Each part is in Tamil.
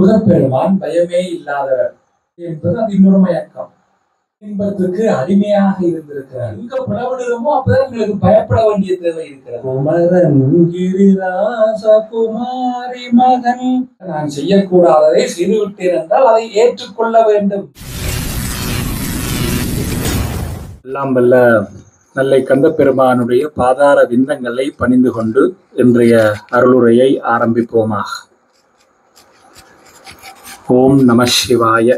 முருகப்பெருமான் பயமே இல்லாதவர் என்பது அது இன்னொரு மயக்கம். இன்பத்துக்கு அடிமையாக இருந்திருக்கிறார். எங்க பிளவிடுமோ அப்பதான் எங்களுக்கு பயப்பட வேண்டிய தேவை இருக்கிறது. குமரன் கிரிராச குமாரி மகன், நான் செய்யக்கூடாததை செய்துவிட்டேன் என்றால் அதை ஏற்றுக்கொள்ள வேண்டும். எல்லாம் வல்ல நல்லை கந்தப்பெருமானுடைய பாதார விந்தங்களை பணிந்து கொண்டு இன்றைய அருளுரையை ஆரம்பிப்போமாக. ஓம் நம சிவாய.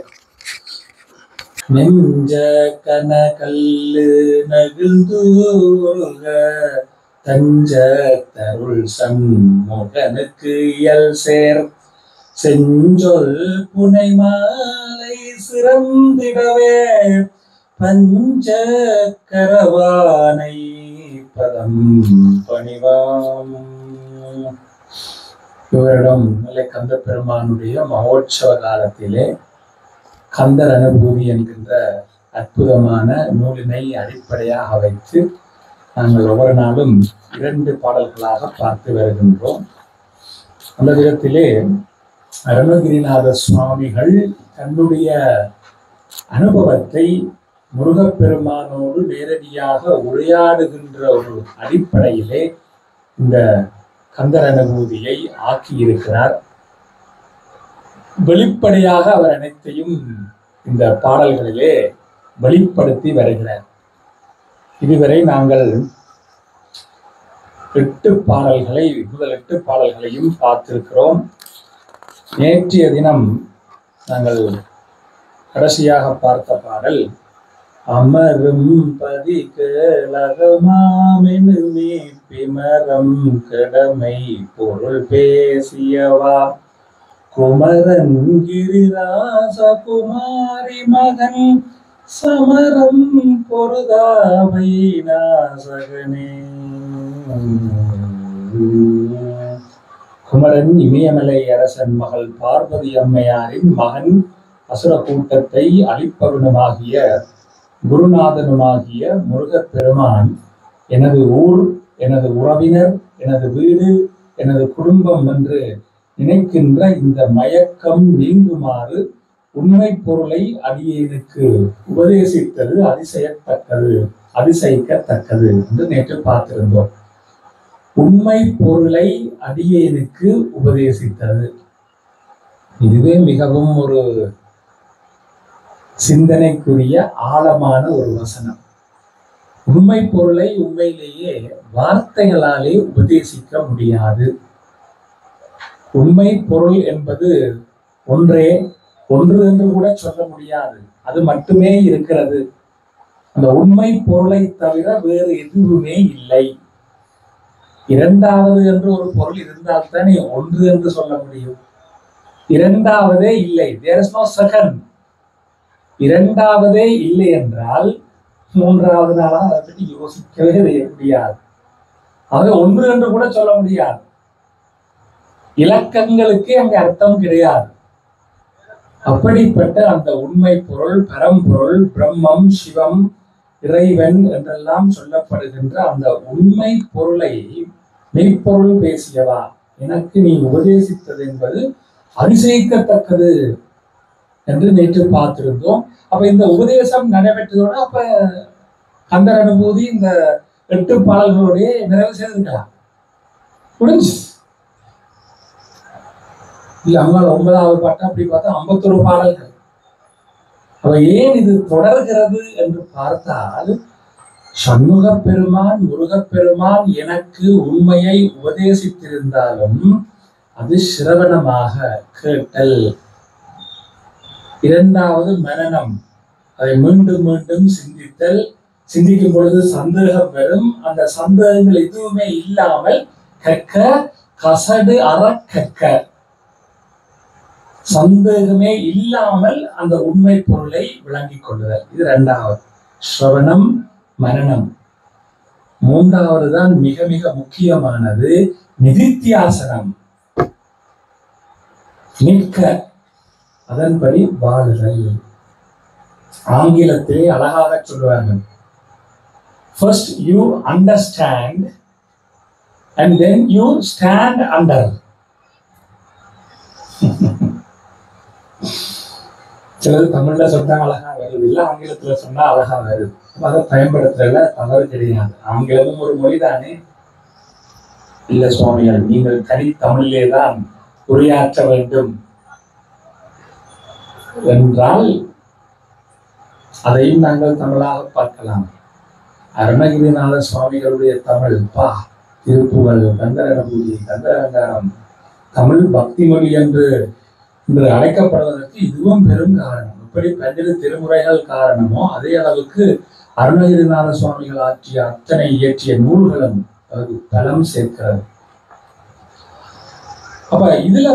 நெஞ்ச கனகல்லு நகிழ்ந்தூருக தஞ்ச தருள் சண்முகனுக்கு இயல் சேர் செஞ்சொல் புனை மாலை சிறந்திடவே பஞ்ச கரவானை பதம் பணிவாம். இவரிடம் நல்ல கந்தப்பெருமானுடைய மகோற்சவ காலத்திலே கந்தர் அனுபூதி என்கின்ற அற்புதமான நூலினை அடிப்படையாக வைத்து நாங்கள் ஒவ்வொரு நாளும் 2 பாடல்களாக பார்த்து வருகின்றோம். அந்த விதத்திலே அருணகிரிநாத சுவாமிகள் தன்னுடைய அனுபவத்தை முருகப்பெருமானோடு நேரடியாக உரையாடுகின்ற ஒரு அடிப்படையிலே இந்த கந்தர் அனுபூதியை ஆக்கியிருக்கிறார். வெளிப்படையாக அவர் அனைத்தையும் இந்த பாடல்களிலே வெளிப்படுத்தி வருகிறார். இதுவரை நாங்கள் 8 பாடல்களை முதல் 8 பாடல்களையும் பார்த்திருக்கிறோம். நேற்றைய தினம் நாங்கள் கடைசியாக பார்த்த பாடல் அமரும் பதி கேளகமாமெனுமே பிமரம் கடமை பொருள் பேசியவா குமரன் கிரிராச குமாரி மகன் சமரம் பொருதாவை நாசகனே. குமரன் இமயமலை அரசன் மகள் பார்வதி அம்மையாரின் மகன், அசுர கூட்டத்தை அழிப்பவனுமாகிய குருநாதனுமாகிய முருகப்பெருமான் எனது ஊர், எனது உறவினர், எனது வீடு, எனது குடும்பம் என்று நினைக்கின்ற இந்த மயக்கம் நீங்குமாறு உண்மை பொருளை அடியேனுக்கு உபதேசித்தது அதிசயிக்கத்தக்கது என்று நேற்று பார்த்திருந்தோம். உண்மை பொருளை அடியேனுக்கு உபதேசித்தது, இதுவே மிகவும் ஒரு சிந்தனைக்குரிய ஆழமான ஒரு வசனம். உண்மை பொருளை உண்மையிலேயே வார்த்தைகளாலே உபதேசிக்க முடியாது. உண்மை பொருள் என்பது ஒன்று என்று கூட சொல்ல முடியாது, அது மட்டுமே இருக்கிறது. அந்த உண்மை பொருளை தவிர வேறு எதுவுமே இல்லை. இரண்டாவது என்று ஒரு பொருள் இருந்தால்தான் நீ ஒன்று என்று சொல்ல முடியும். இரண்டாவதே இல்லை, there is no second. இரண்டாவதே இல்லை என்றால் மூன்றாவது நாளா அதை பற்றி யோசிக்கவே முடியாது. அது ஒன்று என்று கூட சொல்ல முடியாது. இலக்கங்களுக்கு அங்கே அர்த்தம் கிடையாது. அப்படிப்பட்ட அந்த உண்மை பொருள், பரம்பொருள், பிரம்மம், சிவம், இறைவன் என்றெல்லாம் சொல்லப்படுகின்ற அந்த உண்மை பொருளை மெய்ப்பொருள் பேசியவா எனக்கு நீ உபதேசித்தது என்பது அதிசயிக்கத்தக்கது என்று நேற்று பார்த்திருந்தோம். அப்ப இந்த உபதேசம் நடைபெற்றதோட அப்ப கந்தர் அனுபூதி இந்த 8 பாடல்களுடைய நிறைவு செய்திருக்கலாம், முடிஞ்சு இல்ல. அவங்கள 9வது பாட்டு அப்படி பார்த்தா 51 பாடல்கள். அப்ப ஏன் இது தொடர்கிறது என்று பார்த்தால், சண்முகப்பெருமான் முருகப்பெருமான் எனக்கு உண்மையை உபதேசித்திருந்தாலும் அது சிரவணமாக கேட்டல். இரண்டாவது மனனம், அதை மீண்டும் மீண்டும் சிந்தித்தல். சிந்திக்கும் பொழுது சந்தேகம் வரும். அந்த சந்தேகங்கள் எதுவுமே இல்லாமல் கற்க, கசடு அற கற்க. சந்தேகமே இல்லாமல் அந்த உண்மை பொருளை விளங்கிக் கொள்ளுதல், இது 2வது. ஸ்ரவணம், மனனம். 3வது தான் மிக மிக முக்கியமானது, நிதித்தியாசனம், நிற்க, அதன்படி வாழுதல். ஆங்கிலத்திலே அழகாக சொல்லுவார்கள், first you understand and then you stand under. சிலது தமிழ்ல சொன்னா அழகா வருது, இல்லை ஆங்கிலத்துல சொன்னா அழகா வருது. அதை பயன்படுத்துறதுல தவறு கிடையாது. ஆங்கிலமும் ஒரு மொழி தானே. இல்ல சுவாமிகள், நீங்கள் தனி தமிழிலே தான் உரையாற்ற வேண்டும் என்றால் அதையும் நாங்கள் தமிழாக பார்க்கலாம். அருணகிரிநாத சுவாமிகளுடைய தமிழ் திருப்புகழ், கந்தரன பூஜை, கந்தரங்காரம், தமிழ் பக்தி மொழி என்று இன்று அழைக்கப்படுவதற்கு இதுவும் பெரும் காரணம். இப்படி 12 திருமுறைகள் காரணமோ அதே அளவுக்கு அருணகிரிநாத சுவாமிகள் ஆற்றிய அத்தனை இயற்றிய நூல்களும் அது பலம் சேர்க்கிறது. அப்ப இதுல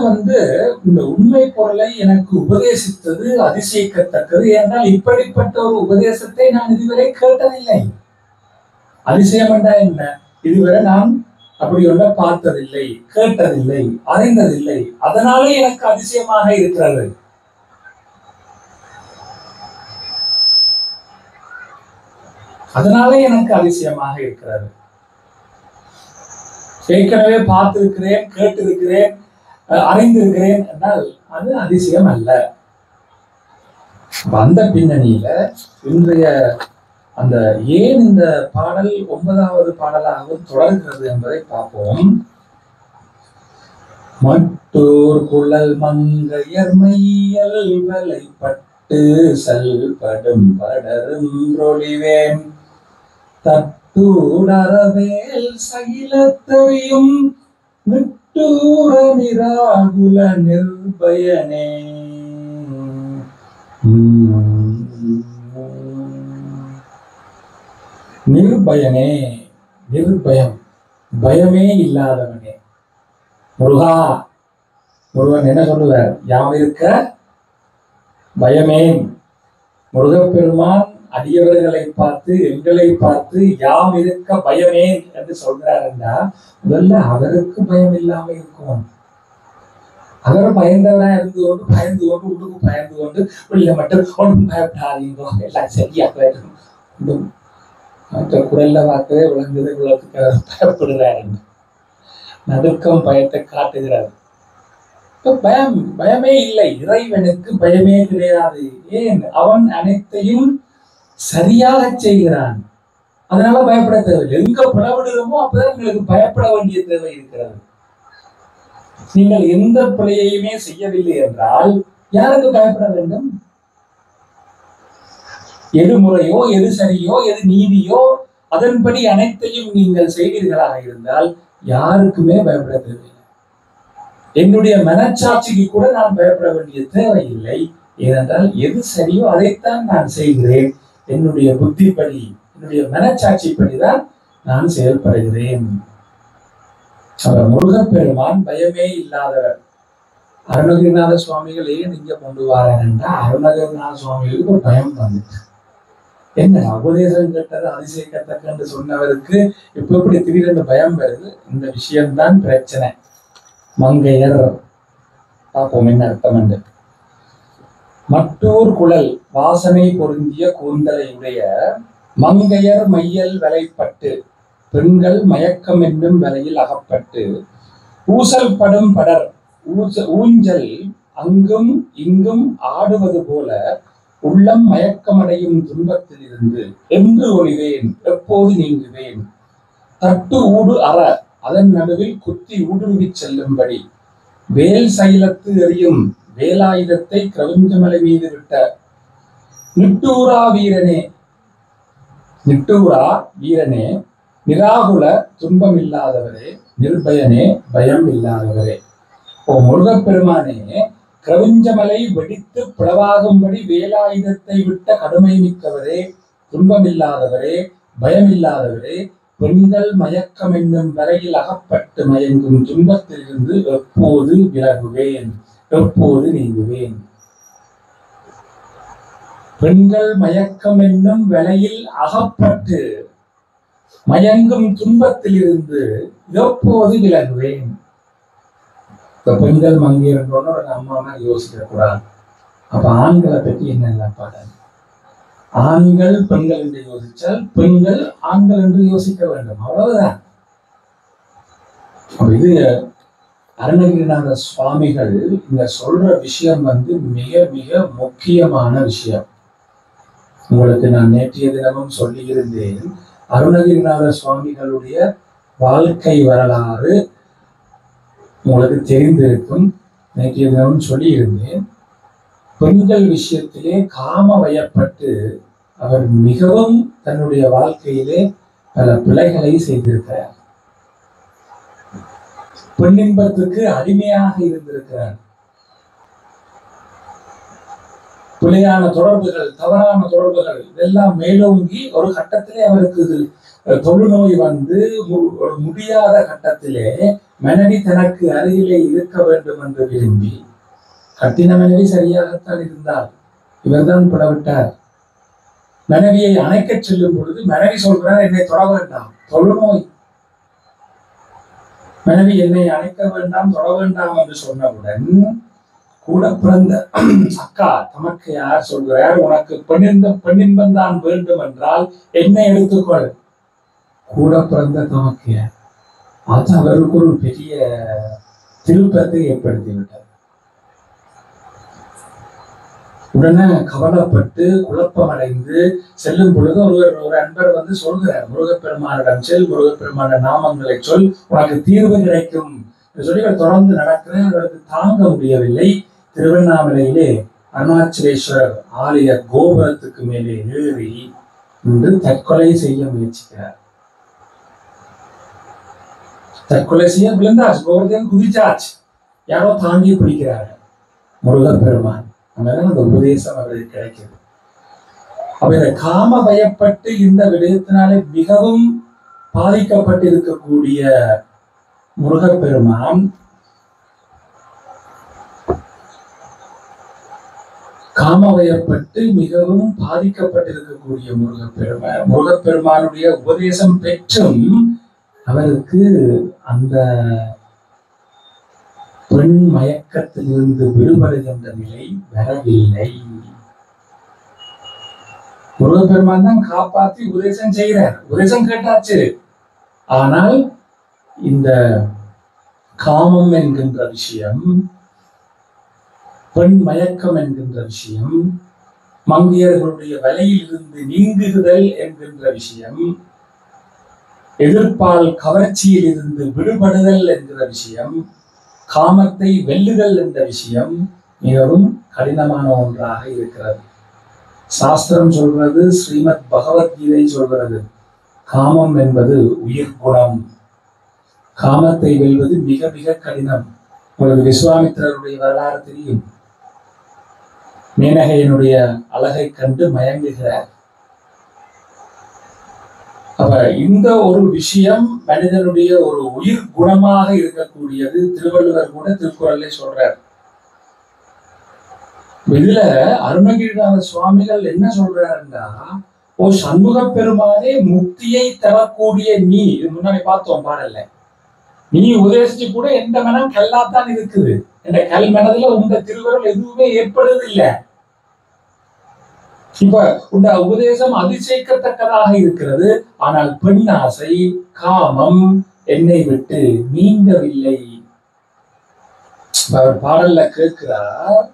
இந்த உண்மை பொருளை எனக்கு உபதேசித்தது அதிசயிக்கத்தக்கது. ஏனென்றால் இப்படிப்பட்ட ஒரு உபதேசத்தை நான் இதுவரை கேட்டதில்லை. அதிசயம் என்றா என்ன? இதுவரை நான் அப்படி ஒன்றை பார்த்ததில்லை, கேட்டதில்லை, அறிந்ததில்லை. அதனாலே எனக்கு அதிசயமாக இருக்கிறது. அதனாலே எனக்கு அதிசயமாக இருக்கிறது. ஏற்கனவே பார்த்திருக்கிறேன், கேட்டிருக்கிறேன், அறிந்திருக்கிறேன் என்றால் அது அதிசயம் அல்ல. அந்த பின்னணியில இன்றைய அந்த ஏன் இந்த பாடல் 9வது பாடலாகவும் தொடர்கிறது என்பதை பார்ப்போம். மற்றோர் குழல் மங்கையர் மையல் வலைப்பட்டு செல்படும் படருன்றொழிவேன் தட்டூடரவேல் சகிலத்தையும் நிட்டூர நிராகுல நிர்பயனே. நிர்பயனே, நிர்பயம், பயமே இல்லாதவனே. முருகா, முருகன் என்ன சொல்லுவார்? யாம் இருக்க பயமே. முருகப்பெருமான் அடியவர்களை பார்த்து, எங்களை பார்த்து யாம் இருக்க பயமே என்று சொல்றார் என்றால் முதல்ல அவருக்கு பயம் இல்லாம இருக்கும். அவர் பயந்தவரா இருந்து கொண்டு பயந்து கொண்டு உள்ளுக்கு பயந்து கொண்டு வெளியில மட்டும் ஒன்றும் பயப்படாதீங்க, எல்லாம் சரியாக இருக்கும். மற்ற குரல்ல பார்க்கவே விளங்குது, விளக்கு பயப்படுகிறார். நடுக்கம் பயத்தை காட்டுகிறார். பயம், பயமே இல்லை. இறைவனுக்கு பயமே கிடையாது. ஏன்? அவன் அனைத்தையும் சரியாக செய்கிறான். அதனால பயப்பட தேவையில்லை. எங்க பிளவிடுறோமோ அப்பதான் உங்களுக்கு பயப்பட வேண்டிய தேவை இருக்கிறது. நீங்கள் எந்த பிழையையுமே செய்யவில்லை என்றால் யாருக்கு பயப்பட வேண்டும்? எது முறையோ, எது சரியோ, எது நீதியோ அதன்படி அனைத்தையும் நீங்கள் செய்வீர்களாக இருந்தால் யாருக்குமே பயப்பட தேவையில்லை. என்னுடைய மனச்சாட்சிக்கு கூட நான் பயப்பட வேண்டிய தேவையில்லை. ஏனென்றால் எது சரியோ அதைத்தான் நான் செய்கிறேன். என்னுடைய புத்திப்படி, என்னுடைய மனச்சாட்சிப்படிதான் நான் செயல்படுகிறேன். அவர் முருகப்பெருமான் பயமே இல்லாதவர். அருணகிரிநாத சுவாமிகள் ஏன் இங்க கொண்டு வாரேன் என்றால் அருணகிரிநாத சுவாமிகளுக்கு ஒரு பயம் வந்துட்டு, என்ன உபதேசம் கேட்டது அதிசயிக்கத்தக்க என்று சொன்னவருக்கு இப்ப எப்படி திடீரென்று பயம் வருது? இந்த விஷயம்தான் பிரச்சனை. மங்கையர் பார்ப்போம் என்ன அர்த்தம் என்று. மற்றோர் குழல் வாசனை பொருந்திய கூந்தலை உடைய மங்கையர் மையல் வலைப்பட்டு பெண்கள் மயக்கம் என்னும் வலையில் அகப்பட்டு ஊசல் படும் படர் ஊஞ்சல் அங்கும் இங்கும் ஆடுவது போல உள்ளம் மயக்கமடையும் துன்பத்தில் இருந்து என்று ஒளிவேன், எப்போது நீங்குவேன். தட்டு ஊடு அற அதன் நடுவில் குத்தி ஊடுருவி செல்லும்படி வேல் சைலத்து எறியும் வேலாயுதத்தை கிரவுஞ்சமலை மீது விட்ட நிட்டூரா வீரனே, நிட்டூரா வீரனே, நிராகுல துன்பம் இல்லாதவரே, நிர்பயனே, பயம் இல்லாதவரே. ஓ முருகப்பெருமானே, கிரவுஞ்சமலை வெடித்து பிளவாகும்படி வேலாயுதத்தை விட்ட கடுமை மிக்கவரே, துன்பமில்லாதவரே, பயமில்லாதவரே, பெண்கள் மயக்கம் என்னும் வரையில் அகப்பட்டு மயங்கும் துன்பத்தில் இருந்து எப்போது விலகுவேன், எப்போது நீங்குவேன். பெண்கள் மயக்கம் என்னும் வலையில் அகப்பட்டு மயங்கும் துன்பத்தில் இருந்து எப்போது விலகுவேன். இப்ப பெண்கள் மங்கையர்ன்றோன்னு ஒரு அம்மா யோசிக்க கூடாது. அப்ப ஆண்களை பற்றி என்ன பாடல்? ஆண்கள் பெண்கள் என்று யோசிச்சால் பெண்கள் ஆண்கள் என்று யோசிக்க வேண்டும், அவ்வளவுதான். இது அருணகிரிநாத சுவாமிகள் இந்த சொல்ற விஷயம் மிக மிக முக்கியமான விஷயம். உங்களுக்கு நான் நேற்றைய தினமும் சொல்லி இருந்தேன், அருணகிரிநாத சுவாமிகளுடைய வாழ்க்கை வரலாறு உங்களுக்கு தெரிந்திருக்கும். நேற்றைய தினமும் சொல்லி இருந்தேன், பெண்கள் விஷயத்திலே காம வயப்பட்டு அவர் மிகவும் தன்னுடைய வாழ்க்கையிலே பல பிழைகளை செய்திருக்கிறார். பெண்ணின்பத்துக்கு அடிமையாக இருந்திருக்கிறார். பிழையான தொடர்புகள், தவறான தொடர்புகள் இதெல்லாம் மேலோங்கி ஒரு கட்டத்திலே அவருக்கு தொழுநோய் ஒரு முடியாத கட்டத்திலே மனைவி தனக்கு அருகிலே இருக்க வேண்டும் என்று விரும்பி, கட்டின மனைவி சரியாகத்தான் இருந்தார், இவர்தான் பிளவிட்டார். மனைவியை அணைக்க செல்லும் பொழுது மனைவி சொல்கிறார், என்னை தொட வேண்டாம், தொழுநோய். மனைவி என்னை அணைக்க வேண்டாம், தொட வேண்டாம் என்று சொன்னவுடன் கூட பிறந்த அக்கா தமக்கு யார் சொல்கிறார், உனக்கு பெண்ணின்பம் தான் வேண்டும் என்றால் என்னை எடுத்துக்கொள். கூட பிறந்த தமக்கு அது அவருக்கு ஒரு பெரிய திருப்பத்தை ஏற்படுத்திவிட்டது. உடனே கவலைப்பட்டு குழப்பமடைந்து செல்லும் பொழுது ஒரு அன்பர் சொல்கிறார், முருகப்பெருமானிடம் செல், முருகப்பெருமான நாமங்களை சொல், உனக்கு தீர்வு கிடைக்கும் சொல்லி தொடர்ந்து நடக்கிறேன். அவருக்கு தாங்க முடியவில்லை. திருவண்ணாமலையிலே அருணாச்சலேஸ்வரர் ஆலய கோபுரத்துக்கு மேலே ஏறி நின்று தற்கொலை செய்ய முயற்சிக்கிறார். தற்கொலை செய்ய விழுந்தாச்சு, கோபுரத்தையும் குதிச்சாச்சு. யாரோ தாங்கி பிடிக்கிறார்கள், முருகப்பெருமான். அந்த உபதேசம் அவருக்கு கிடைக்கிறது. அப்ப இந்த காம பயப்பட்டு இந்த விடயத்தினாலே மிகவும் பாதிக்கப்பட்டிருக்கக்கூடிய முருகப்பெருமான் காமவயப்பட்டு மிகவும் பாதிக்கப்பட்டிருக்கக்கூடிய முருகப்பெருமானுடைய உபதேசம் பெற்றும் அவருக்கு அந்த பெண் மயக்கத்திலிருந்து விடுபடுகின்ற நிலை வரவில்லை. முருகப்பெருமான் தான் காப்பாற்றி உபதேசம் செய்கிறார், உபதேசம் கேட்டாச்சு. ஆனால் இந்த காமம் என்கின்ற விஷயம், பெண் மயக்கம் என்கின்ற விஷயம், மங்கையர்களுடைய வலையில் இருந்து நீங்குதல் என்கின்ற விஷயம், எதிர்ப்பால் கவர்ச்சியில் இருந்து விடுபடுதல் என்கிற விஷயம், காமத்தை வெல்லுதல் என்ற விஷயம் மிகவும் கடினமான ஒன்றாக இருக்கிறது. சாஸ்திரம் சொல்றது, ஸ்ரீமத் பகவத்கீதை சொல்கிறது, காமம் என்பது உயிர் குணம். காமத்தை வெல்வது மிக மிக கடினம். உங்களுக்கு விஸ்வாமித்திரருடைய வரலாறு தெரியும். மேனகையினுடைய அழகை கண்டு மயங்குகிறார். அப்ப இந்த ஒரு விஷயம் மனிதனுடைய ஒரு உயிர் குணமாக இருக்கக்கூடியது. திருவள்ளுவர் கூட திருக்குறளை சொல்றார். இதுல அருணகிரிநாத சுவாமிகள் என்ன சொல்றாருன்னா, ஓ சண்முக பெருமானே, முக்தியை தரக்கூடிய நீ, இது முன்னாடி பார்த்தோம் பாடல்ல, நீ உபதேசிச்சு கூட எந்த மனம் கல்லாத்தான் இருக்குது, என்ற கல் மனதுல உங்க திருவருள் எதுவுமே ஏற்படுவதில்லை. இப்ப உங்க உபதேசம் அதிசயிக்கத்தக்கதாக இருக்கிறது. ஆனால் பெண் ஆசை, காமம் என்னை விட்டு நீங்கவில்லை. அவர் பாடல்ல கேட்கிறார்,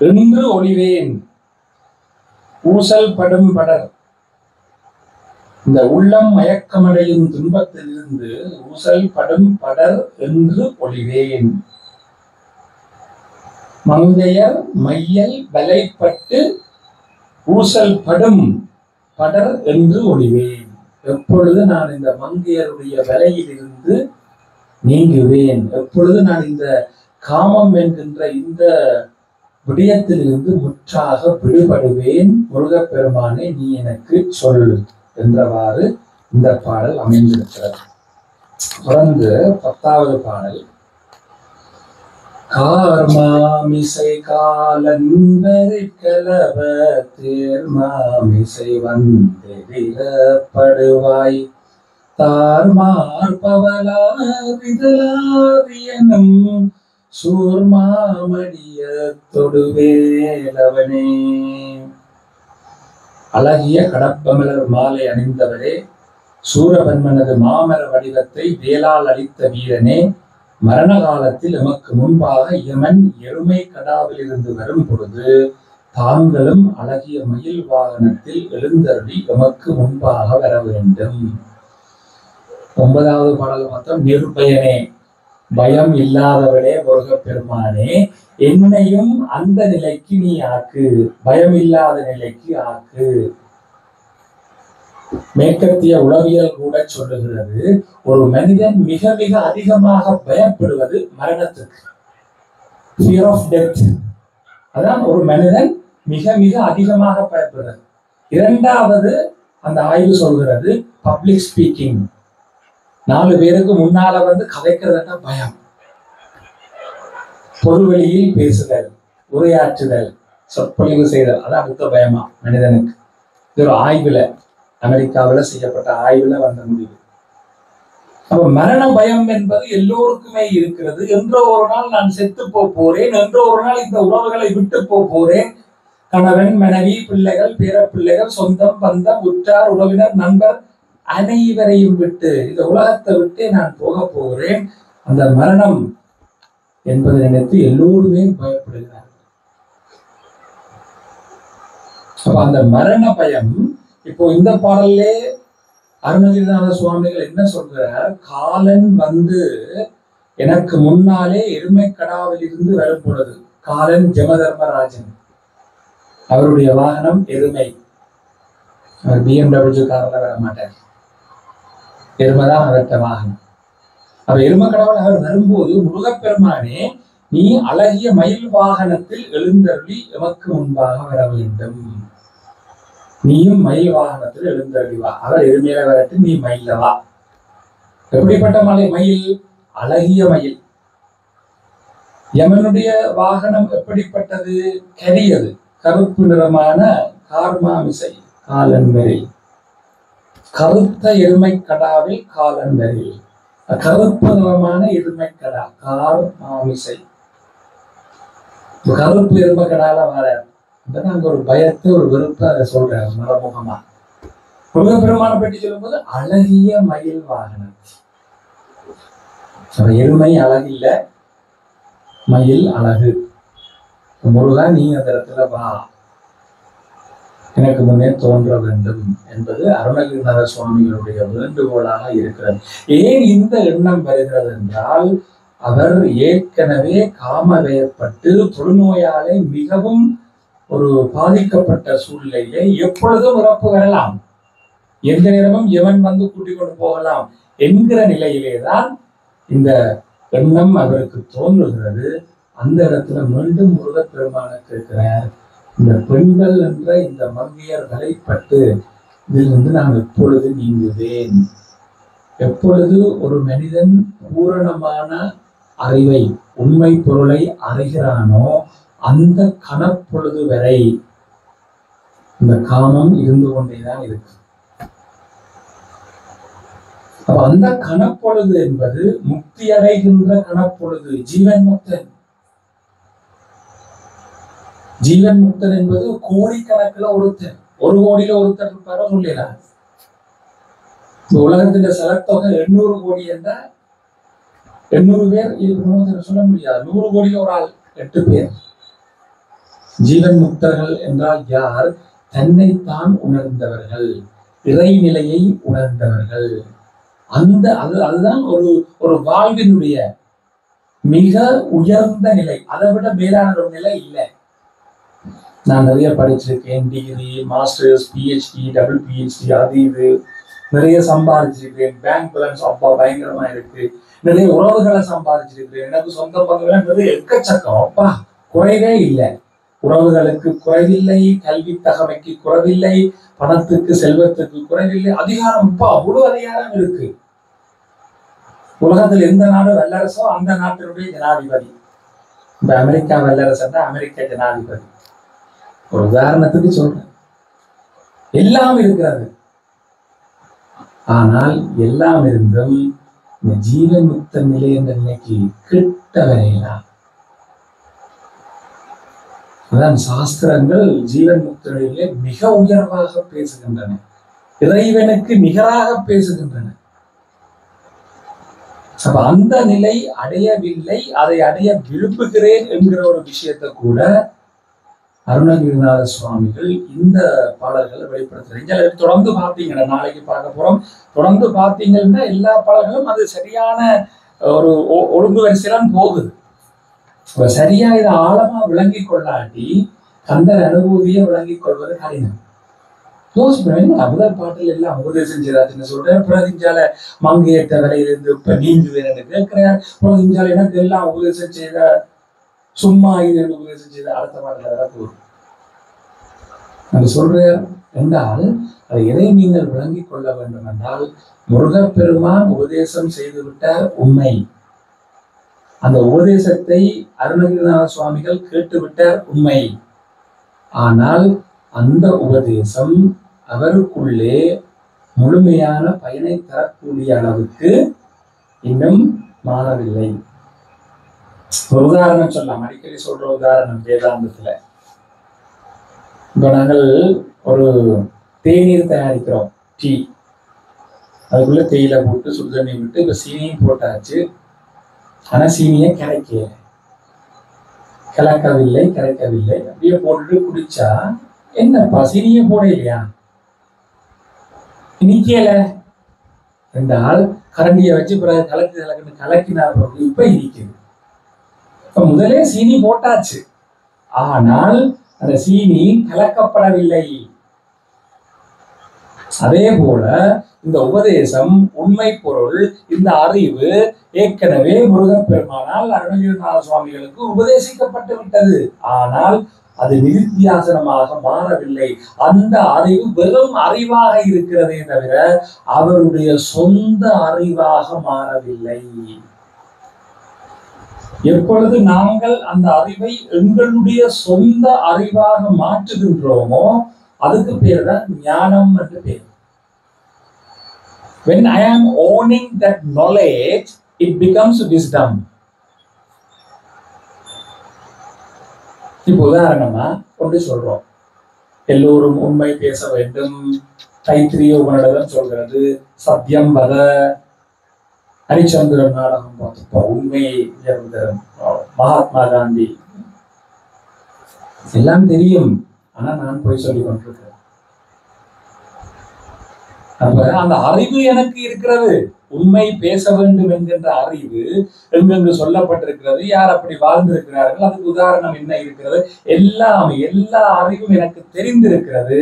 என்று ஒளிவேன் ஊசல் படும் படர். இந்த உள்ளம் மயக்கமடையும் துன்பத்திலிருந்து ஊசல் படும் படர் என்று ஒளிவேன். மங்கையர் மையல் வலைப்பட்டு ஊசல் படும் படர் என்று ஒளிவேன். எப்பொழுது நான் இந்த மங்கையருடைய வலையில் இருந்து நீங்குவேன், எப்பொழுது நான் இந்த காமம் என்கின்ற இந்த விடயத்திலிருந்து முற்றாக விடுபடுவேன், முருகப்பெருமானே நீ எனக்கு சொல் என்றவாறு இந்த பாடல் அமைந்திருக்கிறது. தொடர்ந்து 10வது பாடல். கார்மாமிசை காலன்பெருக்கலவ தேர்மாமிசை வந்தெதிரப்படுவாய் தார்மார் பவலாரிதலாரியனும் சூர்மாமடிய தொடுவேலவனே. அழகிய கடப்பமலர் மாலை அணிந்தவரே, சூரபன்மனது மாமர வடிவத்தை வேளால் அளித்த வீரனே, மரண காலத்தில் எமக்கு முன்பாக யமன் எருமை கடாவில் இருந்து வரும் பொழுது தாங்களும் அழகிய மயில் வாகனத்தில் எழுந்தருளி எமக்கு முன்பாக வர வேண்டும். 9வது பாடல் மொத்தம் நிர்பயனே, பயம் இல்லாதவனே முருகப்பெருமானே, என்னையும் அந்த நிலைக்கு நீ ஆக்கு, பயம் இல்லாத நிலைக்கு ஆக்கு. மேற்கத்திய உளவியல் கூட சொல்லுகிறது, ஒரு மனிதன் மிக மிக அதிகமாக பயப்படுவது மரணத்துக்கு, fear of death. அதான் ஒரு மனிதன் மிக மிக அதிகமாக பயப்படுறது. 2வது அந்த ஆய்வு சொல்கிறது பப்ளிக் ஸ்பீக்கிங், 4 பேருக்கு முன்னால வந்து கதைக்கிறதுனா பயம். பொதுவெளியில் பேசுதல், உரையாற்றுதல், சொற்பொழிவு செய்தல், அதான் அடுத்த பயமா மனிதனுக்கு. இது ஒரு ஆய்வுல, அமெரிக்காவில் செய்யப்பட்ட ஆய்வுல வந்த முடிவு. அப்ப மரண பயம் என்பது எல்லோருக்குமே இருக்கிறது. என்றோ ஒரு நாள் நான் செத்து போறேன், என்றோ ஒரு நாள் இந்த உறவுகளை விட்டு போறேன், கணவன் மனைவி பிள்ளைகள் பேரப்பிள்ளைகள் சொந்தம் பந்தம் உற்றார் உறவினர் நண்பர் அனைவரையும் விட்டு இந்த உலகத்தை விட்டு நான் போகிறேன். அந்த மரணம் என்பதை நினைத்து எல்லோருமே பயப்படுகிறார். அப்ப அந்த மரண பயம், இப்போ இந்த பாடல்லே அருணகிரிநாத சுவாமிகள் என்ன சொல்கிறார், காலன் வந்து எனக்கு முன்னாலே எருமை கடாவில் இருந்து வரும் பொழுது, காலன் ஜமதர்மராஜன், அவருடைய வாகனம் எருமை, அவர் BMW காரில் வர மாட்டார், எருமைதான் அவர்கிட்ட வாகனம். அப்ப எருமை கடவுள் அவர் வரும்போது, முருகப்பெருமானே நீ அழகிய மயில் வாகனத்தில் எழுந்தருளி எமக்கு முன்பாக வர வேண்டும், நீயும் மயில் வாகனத்தில் எழுந்தருளி வா, அவர் எருமையில வரட்டு, நீ மயில வா. எப்படிப்பட்ட மயில்? அழகிய மயில். யமனுடைய வாகனம் எப்படிப்பட்டது? கரியது, கருப்பு நிறமான கார்மாமிசை, காலன்வரில். கருத்த எருமை கடாவில் காலன்வரில், கருப்பு நிறமான எருமை கடா, கார் மாமிசை. கருப்பு எருமை கடால வர அங்க ஒரு பயத்தை ஒரு வெறுப்பை அதை சொல்றாரு மறைமுகமா. முருகப்பெருமானை பற்றி சொல்லும் போது அழகிய மயில் வாகனம். எருமை அழகில்ல, மயில் அழகு. முருகா நீ அந்த இடத்துல வா, எனக்கு முன்னே தோன்ற வேண்டும் என்பது அருணகிரிநாத சுவாமிகளுடைய வேண்டுகோளாக இருக்கிறது. ஏன் இந்த எண்ணம் வருகிறது என்றால், அவர் ஏற்கனவே காமவயப்பட்டு தொழுநோயாலே மிகவும் ஒரு பாதிக்கப்பட்ட சூழ்நிலையிலே எப்பொழுதும் இறப்பு வரலாம், எந்த நேரமும் எவன் வந்து கூட்டிக் கொண்டு போகலாம் என்கிற நிலையிலேதான் இந்த எண்ணம் அவருக்கு தோன்றுகிறது. அந்த இடத்துல மீண்டும் முருகப்பெருமான கேட்கிறார், இந்த பெண்கள் என்ற இந்த மங்கையர் தலைப்பட்டு இதிலிருந்து நான் எப்பொழுது நீங்குவேன்? எப்பொழுது ஒரு மனிதன் பூரணமான அறிவை, உண்மை பொருளை அறிகிறானோ அந்த கணப்பொழுது வரை இந்த காமம் இருந்து கொண்டேதான் இருக்கு. அப்ப அந்த கணப்பொழுது என்பது முக்தி அடைகின்ற கணப்பொழுது. ஜீவன் முக்தன், ஜீவன் முக்தன் என்பது கோடிக்கணக்கில் ஒருத்தர், 1 கோடியில ஒருத்தர் இருப்பாரோ சொல்லிடலாம். உலகத்தின் செலத்தொகை 800 கோடி என்றால் 800 பேர் சொல்ல முடியாது. 100 கோடியில ஒரு ஆள் 8 பேர். ஜீவன் முக்தர்கள் என்றால் யார்? தன்னைத்தான் உணர்ந்தவர்கள், இறைநிலையை உணர்ந்தவர்கள். அதுதான் ஒரு வாழ்வினுடைய மிக உயர்ந்த நிலை. அதை விட மேலான ஒரு நிலை இல்லை. நான் நிறைய படிச்சிருக்கேன், degree, masters, PhD, double PhD, அது இது நிறைய சம்பாதிச்சிருக்கேன். பேங்க் பேலன்ஸ் அப்பா பயங்கரமா இருக்கு. நிறைய உறவுகளை சம்பாதிச்சிருக்கிறேன். எனக்கு சொந்த பங்குகள் நிறைய எக்கச்சக்கம், அப்பா குறைவே இல்லை. உறவுகளுக்கு குறைவில்லை, கல்வி தகமைக்கு குறைவில்லை, பணத்துக்கு செல்வத்துக்கு குறைவில்லை. அதிகாரம் இப்ப அவ்வளவு அதிகாரம் இருக்கு. உலகத்தில் எந்த நாடு வல்லரசோ அந்த நாட்டினுடைய ஜனாதிபதி. இப்ப அமெரிக்கா வல்லரசு, அமெரிக்க ஜனாதிபதி. ஒரு உதாரணத்துக்கு சொல்றேன். எல்லாம் இருக்கிறது. ஆனால் எல்லாம் இருந்தும் இந்த ஜீவன் முக்த நிலை என்ற நிலைக்கு கிட்ட வரையலாம். அதான் சாஸ்திரங்கள் ஜீவன் முக்த நிலையிலே மிக உயர்வாக பேசுகின்றன. இறைவனுக்கு நிகராக பேசுகின்றன. அந்த நிலை அடையவில்லை, அதை அடைய விரும்புகிறேன் என்கிற ஒரு விஷயத்தை கூட அருணகிரிநாத சுவாமிகள் இந்த பாடல்களை வெளிப்படுத்துறீங்க. தொடர்ந்து பார்த்தீங்கன்னா, நாளைக்கு பார்க்க போறோம், தொடர்ந்து பார்த்தீங்கன்னா எல்லா பாடல்களும் அது சரியான ஒரு ஒழுங்கு வரிசையிலாம் போகுது. சரியா இதை ஆழமா விளங்கி கொள்ளாட்டி கந்தர் அனுபூதியை விளங்கிக் கொள்வது கடினம். முதல் பாட்டில் எல்லாம் உபதேசம் செய்தாச்சுன்னு சொல்றேன், பிரதிஞ்சால மங்கையற்ற விலையிலிருந்து இப்ப நீங்குவேன் கேட்கிறார். பிரதிஞ்சால எனக்கு எல்லாம் உபதேசம் செய்த சும்மா இது உபதேசம் செய்த அடுத்த பாட்டில் போதும் நான் சொல்றேன் என்றால் அதை எதை நீங்கள் விளங்கிக் கொள்ள வேண்டும் என்றால், முருகப்பெருமான் உபதேசம் செய்து விட்டார் உண்மை. அந்த உபதேசத்தை அருணகிரிநாத சுவாமிகள் கேட்டுவிட்டார் உண்மை. ஆனால் அந்த உபதேசம் அவருக்குள்ளே முழுமையான பயனை தரக்கூடிய அளவுக்கு இன்னும் மாறவில்லை. ஒரு உதாரணம் சொல்லலாம், அடிக்கடி சொல்ற உதாரணம் வேதாந்தத்துல. இப்ப நாங்கள் ஒரு தேநீர் தயாரிக்கிறோம், டீ. அதுக்குள்ள தேயிலை போட்டு சுடுதண்ணி விட்டு இப்ப சீனியும் போட்டாச்சு. ஆனா சீனியை கலக்கவில்லை. அப்படியே போட்டுட்டு குடிச்சா என்னப்பா சீனியை போட இல்லையா, இனிக்கல என்றால் கரண்டியை வச்சு பிறகு கலக்கினா இப்ப இனிக்குது. இப்ப முதலே சீனி போட்டாச்சு, ஆனால் அந்த சீனி கலக்கப்படவில்லை. அதே போல இந்த உபதேசம், உண்மை பொருள், இந்த அறிவு ஏற்கனவே முருகப்பெருமானால் அருணகிரிநாத சுவாமிகளுக்கு உபதேசிக்கப்பட்டு விட்டது. ஆனால் அது நிருத்தியாசனமாக மாறவில்லை. அந்த அறிவு வெறும் அறிவாக இருக்கிறதே தவிர அவருடைய சொந்த அறிவாக மாறவில்லை. எப்பொழுது நாங்கள் அந்த அறிவை எங்களுடைய சொந்த அறிவாக மாற்றுகின்றோமோ அதுக்கு பேர் தான் ஞானம் என்று பேர். When I am owning that knowledge, it becomes wisdom. இப்போ உதாரணமா கொண்டு சொல்றோம், எல்லோரும் உண்மை பேச வேண்டும், தைத்திரிய உபநிடதம் சொல்கிறது, சத்தியம் வத, ஹரிச்சந்திரன் நாடகம் பார்த்துப்போம், உண்மையை மகாத்மா காந்தி எல்லாம் தெரியும். ஆனா நான் போய் சொல்லி கொண்டிருக்கிறேன். அப்ப அந்த அறிவு எனக்கு இருக்கிறது, உண்மை பேச வேண்டும் என்கின்ற அறிவு எங்கெங்கு சொல்லப்பட்டிருக்கிறது, யார் அப்படி வாழ்ந்திருக்கிறார்கள், அதுக்கு உதாரணம் என்ன இருக்கிறது, எல்லா அறிவும் எனக்கு தெரிந்திருக்கிறது.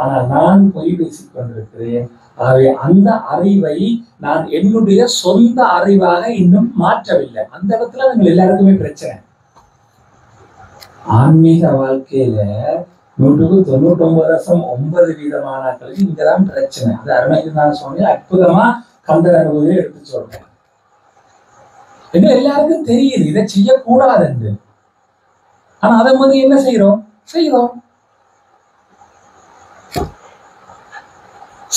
ஆனால் நான் பொய் பேசிக் கொண்டிருக்கிறேன். ஆகவே அந்த அறிவை நான் என்னுடைய சொந்த அறிவாக இன்னும் மாற்றவில்லை. அந்த இடத்துல நீங்கள் எல்லாருக்குமே பிரச்சனை. ஆன்மீக வாழ்க்கையில 99.9% இங்கதான் பிரச்சனை. அது அருணகிரிநாத சுவாமி அற்புதமா கந்தர் அனுபவத்தை எடுத்து சொல்றேன். எங்க எல்லாருக்கும் தெரியுது இதை செய்யக்கூடாது என்று. ஆனா அதை மாதிரி என்ன செய்யறோம்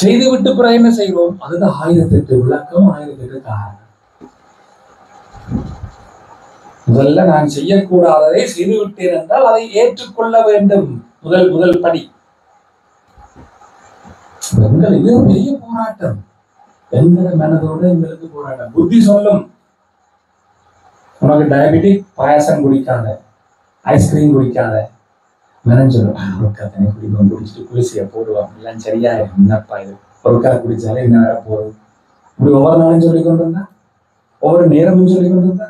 செய்து விட்டு பிறகு என்ன செய்யறோம், அதுதான் 1008 விளக்கம், 1008 காரணம். முதல்ல நான் செய்யக்கூடாததை செய்து விட்டேன் என்றால் அதை ஏற்றுக்கொள்ள வேண்டும். முதல் படி. இது பெரிய போராட்டம். எங்கள மனதோடு எங்களுக்கு போராட்டம். புத்தி சொல்லும், உனக்கு டயபெட்டிக், பாயாசம் குடிக்காத, ஐஸ்கிரீம் குடிக்காத. மனம் சொல்லும், ஒருக்காத்தனை குடிப்போம், குடிச்சிட்டு குளிசிய போடுவோம், எல்லாம் சரியா என்னப்பா இது, ஒருக்கா குடிச்சாலே என்ன வேற போதும். இப்படி ஒவ்வொரு நாளும் சொல்லிக் கொண்டிருந்தா, ஒவ்வொரு நேரமும் சொல்லிக் கொண்டிருந்தா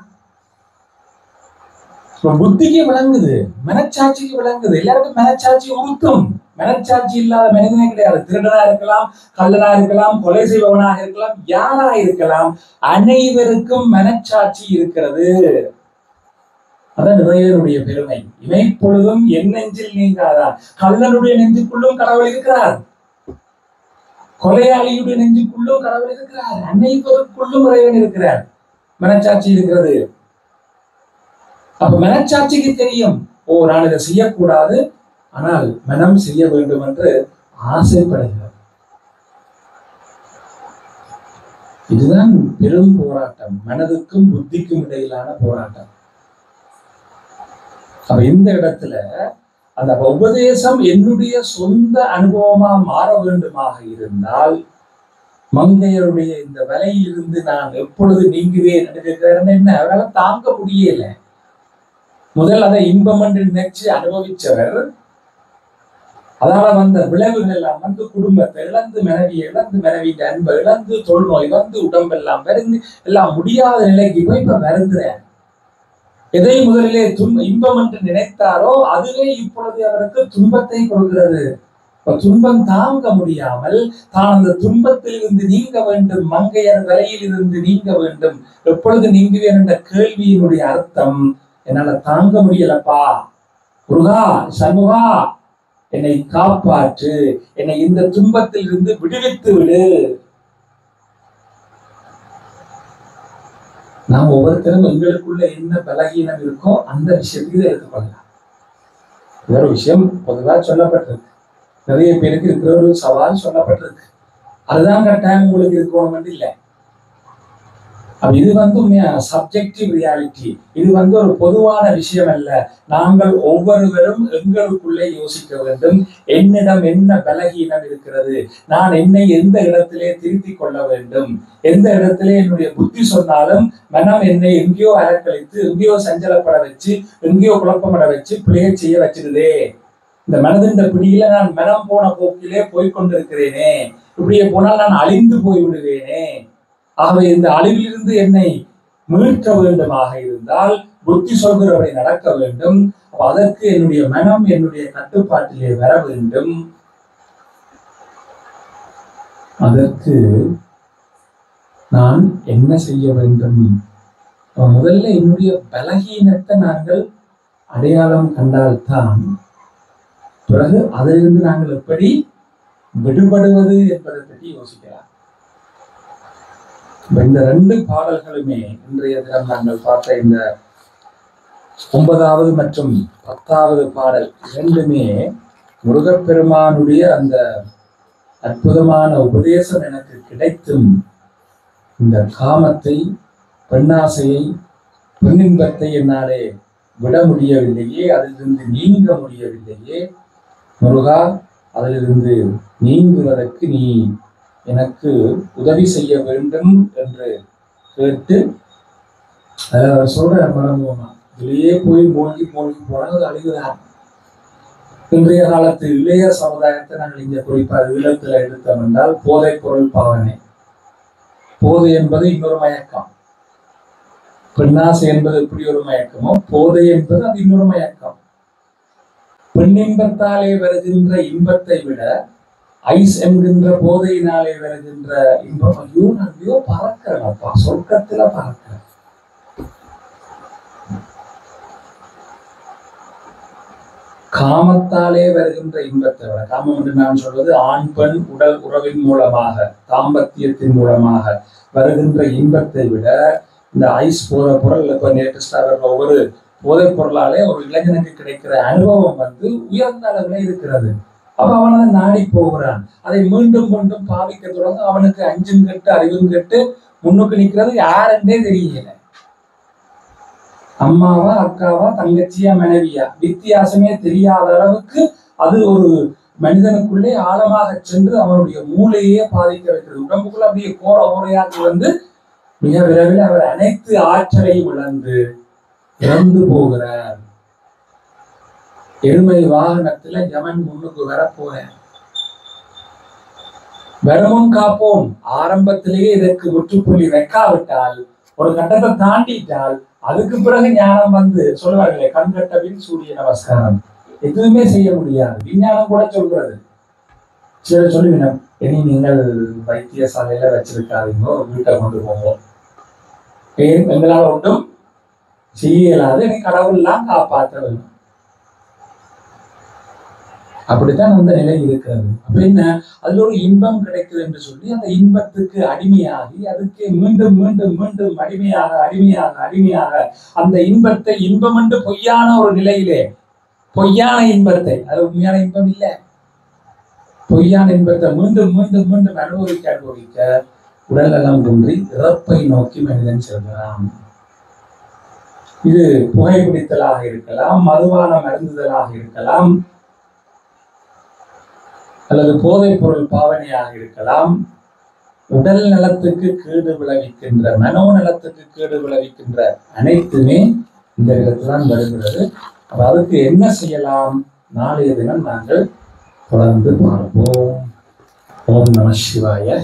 புத்திக்கு விளங்குது, மனச்சாட்சிக்கு விளங்குது. எல்லாருக்கும் மனச்சாட்சி உறுத்தும். மனச்சாட்சி இல்லாத மனிதனே கிடையாது. திருடனா இருக்கலாம், கள்ளனா இருக்கலாம், கொலை செய்பவனாக இருக்கலாம், யாரா இருக்கலாம், அனைவருக்கும் மனச்சாட்சி இருக்கிறது. அதான் இறைவனுடைய பெருமை. இமைப்பொழுதும் என் நெஞ்சில் நீங்காதான். கள்ளனுடைய நெஞ்சுக்குள்ளும் கடவுள் இருக்கிறார், கொலையாளியுடைய நெஞ்சுக்குள்ளும் கடவுள் இருக்கிறார், அனைவருக்குள்ளும் இறைவன் இருக்கிறார். மனச்சாட்சி இருக்கிறது. அப்ப மனச்சாட்சிக்கு தெரியும், நான் இதை செய்யக்கூடாது, ஆனால் மனம் செய்ய வேண்டும் என்று ஆசைப்படுகிறார். இதுதான் பெரும் போராட்டம், மனதுக்கும் புத்திக்கும் இடையிலான போராட்டம். அப்ப இந்த இடத்துல அந்த உபதேசம் என்னுடைய சொந்த அனுபவமா மாற வேண்டுமாக இருந்தால் மங்கையருடைய இந்த வலையிலிருந்து நான் எப்பொழுது நீங்குவேன் என்ன அவரால் தாங்க முடியல. முதல் அதை இன்பம் என்று நினைச்சு அனுபவிச்சவர் அதனால வந்த விளைவுகள் எல்லாம் வந்து குடும்பத்தை இழந்து மனைவியின் அன்பை இழந்து தொழுநோய் வந்து உடம்பெல்லாம் வருந்து எல்லாம் முடியாத நிலைக்கு போய் இப்ப வருந்துறேன். எதை முதலிலே இன்பம் என்று நினைத்தாரோ அதுவே இப்பொழுது அவருக்கு துன்பத்தை கொடுக்கிறது. துன்பம் தாங்க முடியாமல் தான் அந்த துன்பத்தில் இருந்து நீங்க வேண்டும், மங்கையர் வலையில் இருந்து நீங்க வேண்டும். எப்பொழுது நீங்குவேன் என்ற கேள்வியினுடைய அர்த்தம் என்னால தாங்க முடியலப்பா, முருகா சண்முகா என்னை காப்பாற்று, என்னை இந்த துன்பத்தில் இருந்து விடுவித்து விடு. நாம் ஒவ்வொருத்தரும் எங்களுக்குள்ள என்ன பலகீனம் இருக்கோ அந்த விஷயத்தையும் எடுத்துக்கொள்ளலாம். வேற விஷயம் பொதுவாக சொல்லப்பட்டிருக்கு, நிறைய பேருக்கு இருக்கிற ஒரு சவால் சொல்லப்பட்டிருக்கு. அதுதான் கட்டாயம் உங்களுக்கு இருக்கணும் இல்லை. இது வந்து சப்ஜெக்டிவ் ரியாலிட்டி. இது வந்து ஒரு பொதுவான விஷயம் அல்ல. நாங்கள் ஒவ்வொருவரும் எங்களுக்குள்ளே யோசிக்க வேண்டும், என்னிடம் என்ன பலகீனம் இருக்கிறது, நான் என்னை எந்த இடத்திலே திருத்திக் கொள்ள வேண்டும். எந்த இடத்திலே என்னுடைய புத்தி சொன்னாலும் மனம் என்னை எங்கேயோ அலக்கழித்து எங்கேயோ சஞ்சலப்பட வச்சு எங்கேயோ குழப்பப்பட வச்சு பிள்ளையை செய்ய வச்சிருதே. இந்த மனதின் பிடியில நான் மனம் போன போக்கிலே போய்கொண்டிருக்கிறேனே, இப்படியே போனால் நான் அழிந்து போய் விடுவேனே. ஆகவே இந்த அழிவிலிருந்து என்னை மீட்க வேண்டுமாக இருந்தால் புத்தி சொல்கிறவரை நடக்க வேண்டும். அதற்கு என்னுடைய மனம் என்னுடைய கட்டுப்பாட்டிலே வர வேண்டும். அதற்கு நான் என்ன செய்ய வேண்டும்? முதல்ல என்னுடைய பலகீனத்தை நாங்கள் அடையாளம் கண்டால்தான் பிறகு அதிலிருந்து நாங்கள் எப்படி விடுபடுவது என்பதை பற்றி யோசிக்கலாம். இந்த ரெண்டு பாடல்களுமே இன்றைய தினம் நாங்கள் பார்த்த இந்த 9வது மற்றும் 10வது பாடல் இரண்டுமே முருகப்பெருமானுடைய அந்த அற்புதமான உபதேசம் எனக்கு கிடைத்தும் இந்த காமத்தை, பெண்ணாசையை, பெண்ணின்பத்தை என்னாலே விட முடியவில்லையே, அதிலிருந்து நீங்க முடியவில்லையே. முருகா, அதிலிருந்து நீங்குவதற்கு நீ எனக்கு உதவி செய்ய வேண்டும் என்று கேட்டு அதில் சொல்ற மரபுமா இதுலயே போய் மூழ்கி போனது அழுகிறார். இன்றைய காலத்து இளைய சமுதாயத்தை நாங்கள் இங்க குறிப்பாக ஈழத்துல எடுத்தோம் என்றால் போதை பொருள் பாவனை. போதை என்பது இன்னொரு மயக்கம், பெண்ணாசை என்பது எப்படி ஒரு மயக்கமோ போதை என்பது அது இன்னொரு மயக்கம். பெண்ணின்பத்தாலே வருகின்ற இன்பத்தை விட ஐஸ் என்கின்ற போதையினாலே வருகின்ற இன்பம் ஐயோ பறக்கிறப்பா, சொர்க்கத்துல பறக்கிற. காமத்தாலே வருகின்ற இன்பத்தை விட, காமம் என்று நான் சொல்வது ஆண் பெண் உடல் உறவின் மூலமாக தாம்பத்தியத்தின் மூலமாக வருகின்ற இன்பத்தை விட இந்த ஐஸ் போத பொருள் இப்ப லேட்டஸ்டாக ஒவ்வொரு போதைப் பொருளாலே ஒரு இளைஞனுக்கு கிடைக்கிற அனுபவம் வந்து உயர்ந்த அளவுல இருக்கிறது. அப்ப அவன் அதை நாடி போகிறான், அதை மீண்டும் மீண்டும் பாவிக்க தொடங்க. அவனுக்கு அஞ்சும் கெட்டு அறிவும் கெட்டு முன்னுக்கு நிற்கிறது யாருன்னே தெரியல. அம்மாவா அக்காவா தங்கச்சியா மனைவியா வித்தியாசமே தெரியாத அளவுக்கு அது ஒரு மனிதனுக்குள்ளே ஆழமாக சென்று அவனுடைய மூளையே பாதிக்க வைக்கிறது. உடம்புக்குள்ள அப்படியே கோர ஓரையாக்கி வந்து மிக விரைவில் அவர் அனைத்து ஆற்றலையும் இழந்து இறந்து போகிறார். எருமை வாகனத்துல யமன் முன்னுக்கு வரப்போறேன். வருமுன் காப்போம். ஆரம்பத்திலேயே இதற்கு முற்றுப்புள்ளி வைக்காவிட்டால், ஒரு கட்டத்தை தாண்டிட்டால் அதுக்கு பிறகு ஞானம் வந்து சொல்லுவார்களே, கண்கட்டபின் சூரிய நமஸ்காரம். எதுவுமே செய்ய முடியாது. விஞ்ஞானம் கூட சொல்றது. சில சொல்லுவீங்க, இனி நீங்கள் வைத்தியசாலையில வச்சிருக்காதீங்க, வீட்டை கொண்டு போவோம். எங்களால் ஒன்றும் செய்யலாது, நீ கடவுள்லாம் காப்பாற்ற வேண்டும். அப்படித்தான் அந்த நிலை இருக்கிறது. அப்ப என்ன, அதுல ஒரு இன்பம் கிடைக்குது என்று சொல்லி அந்த இன்பத்துக்கு அடிமையாகி அதுக்கு மீண்டும் மீண்டும் மீண்டும் அடிமையாக அந்த இன்பத்தை இன்பம் என்று பொய்யான ஒரு நிலையிலே, பொய்யான இன்பத்தை, அது உண்மையான இன்பம் இல்லை, பொய்யான இன்பத்தை மீண்டும் மீண்டும் மீண்டும் அனுபவிக்க உடல் நலம் குன்றி இறப்பை நோக்கி மனிதன் செல்கிறான். இது புகைப்பிடித்தலாக இருக்கலாம், மதுபானம் அருந்துதலாக இருக்கலாம், அல்லது போதைப் பொருள் பாவனையாக இருக்கலாம். உடல் நலத்துக்கு கேடு விளைவிக்கின்ற, மனோ நலத்துக்கு கேடு விளைவிக்கின்ற அனைத்துமே இந்த இடத்துதான் வருகிறது. அதுக்கு என்ன செய்யலாம்? நாளைய தினம் நாங்கள் தொடர்ந்து பார்ப்போம். ஓம் நம சிவாய.